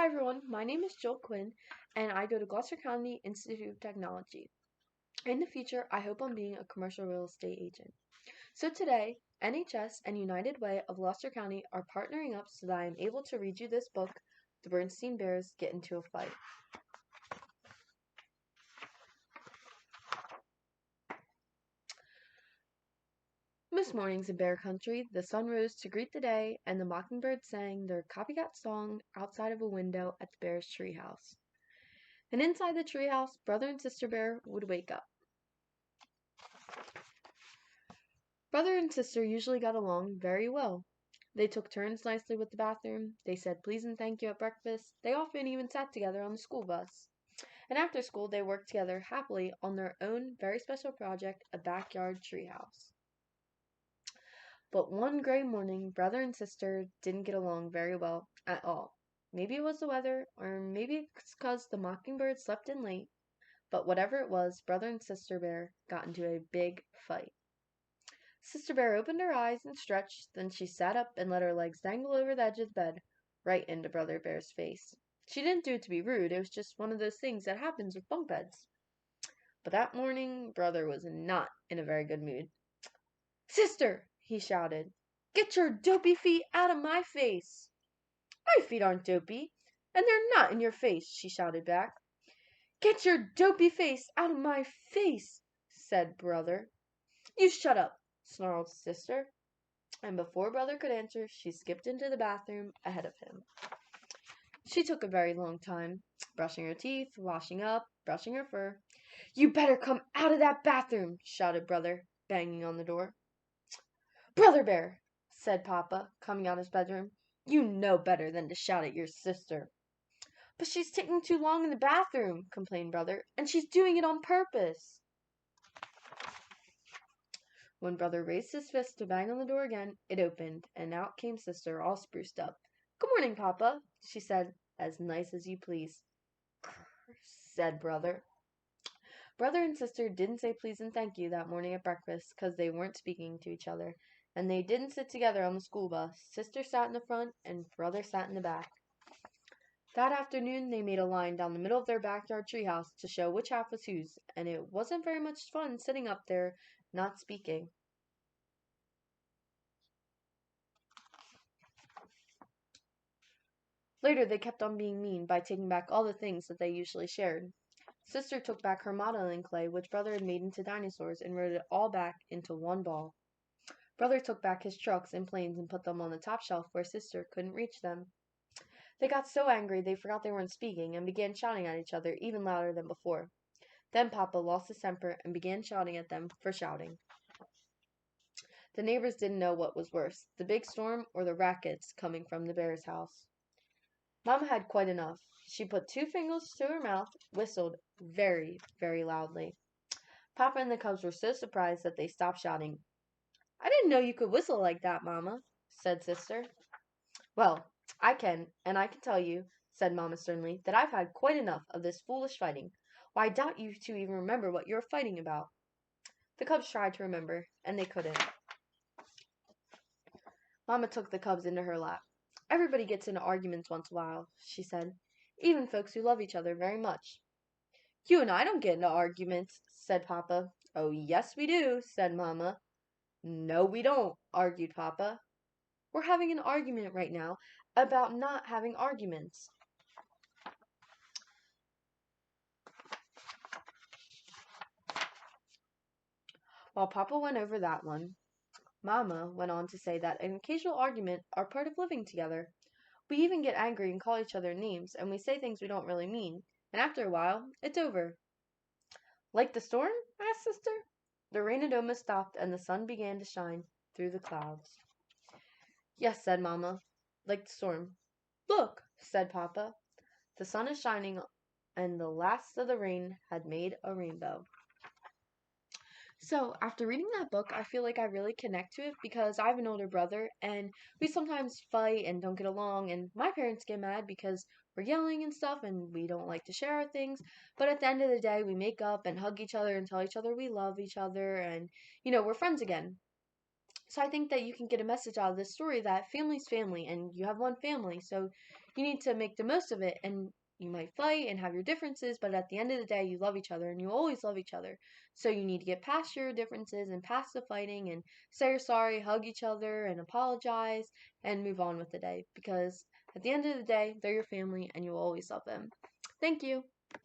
Hi everyone, my name is Jillian Quinn and I go to Gloucester County Institute of Technology. In the future, I hope on being a commercial real estate agent. So today, NHS and United Way of Gloucester County are partnering up so that I am able to read you this book, The Berenstain Bears Get into a Fight. Most mornings in Bear Country, the sun rose to greet the day and the mockingbirds sang their copycat song outside of a window at the bear's treehouse. And inside the treehouse, brother and sister bear would wake up. Brother and sister usually got along very well. They took turns nicely with the bathroom, they said please and thank you at breakfast, they often even sat together on the school bus. And after school, they worked together happily on their own very special project, a backyard treehouse. But one gray morning, brother and sister didn't get along very well at all. Maybe it was the weather, or maybe it's because the mockingbird slept in late, but whatever it was, brother and sister bear got into a big fight. Sister Bear opened her eyes and stretched, then she sat up and let her legs dangle over the edge of the bed, right into Brother Bear's face. She didn't do it to be rude, it was just one of those things that happens with bunk beds. But that morning, Brother was not in a very good mood. "Sister!" he shouted. "Get your dopey feet out of my face!" "My feet aren't dopey, and they're not in your face," she shouted back. "Get your dopey face out of my face," said Brother. "You shut up," snarled Sister. And before Brother could answer, she skipped into the bathroom ahead of him. She took a very long time, brushing her teeth, washing up, brushing her fur. "You better come out of that bathroom!" shouted Brother, banging on the door. "Brother Bear," said Papa, coming out of his bedroom, "you know better than to shout at your sister." "But she's taking too long in the bathroom," complained Brother, "and she's doing it on purpose." When Brother raised his fist to bang on the door again, it opened, and out came Sister, all spruced up. "Good morning, Papa," she said, "as nice as you please." "Grr," said Brother. Brother and Sister didn't say please and thank you that morning at breakfast, 'cause they weren't speaking to each other, and they didn't sit together on the school bus. Sister sat in the front, and Brother sat in the back. That afternoon, they made a line down the middle of their backyard treehouse to show which half was whose, and it wasn't very much fun sitting up there, not speaking. Later, they kept on being mean by taking back all the things that they usually shared. Sister took back her modeling clay, which Brother had made into dinosaurs, and wrote it all back into one ball. Brother took back his trucks and planes and put them on the top shelf where Sister couldn't reach them. They got so angry they forgot they weren't speaking and began shouting at each other even louder than before. Then Papa lost his temper and began shouting at them for shouting. The neighbors didn't know what was worse, the big storm or the rackets coming from the bear's house. Mama had quite enough. She put 2 fingers to her mouth, whistled very, very loudly. Papa and the cubs were so surprised that they stopped shouting. "I didn't know you could whistle like that, Mama," said Sister. "Well, I can, and I can tell you," said Mama sternly, "that I've had quite enough of this foolish fighting. Why, I doubt you two even remember what you were fighting about." The cubs tried to remember, and they couldn't. Mama took the cubs into her lap. "Everybody gets into arguments once in a while," she said, "even folks who love each other very much." "You and I don't get into arguments," said Papa. "Oh, yes, we do," said Mama. "No, we don't," argued Papa. "We're having an argument right now about not having arguments." While Papa went over that one, Mama went on to say that an occasional argument are part of living together. We even get angry and call each other names, and we say things we don't really mean, and after a while, it's over. "Like the storm?" asked Sister. The rain had almost stopped, and the sun began to shine through the clouds. "Yes," said Mama, "like the storm." "Look," said Papa. "The sun is shining, and the last of the rain had made a rainbow." So, after reading that book, I feel like I really connect to it because I have an older brother and we sometimes fight and don't get along, and my parents get mad because we're yelling and stuff and we don't like to share our things. But at the end of the day, we make up and hug each other and tell each other we love each other and, we're friends again. So I think that you can get a message out of this story that family's family, and you have one family, so you need to make the most of it. And you might fight and have your differences, but at the end of the day, you love each other, and you always love each other. So you need to get past your differences and past the fighting and say you're sorry, hug each other, and apologize, and move on with the day. Because at the end of the day, they're your family, and you'll always love them. Thank you.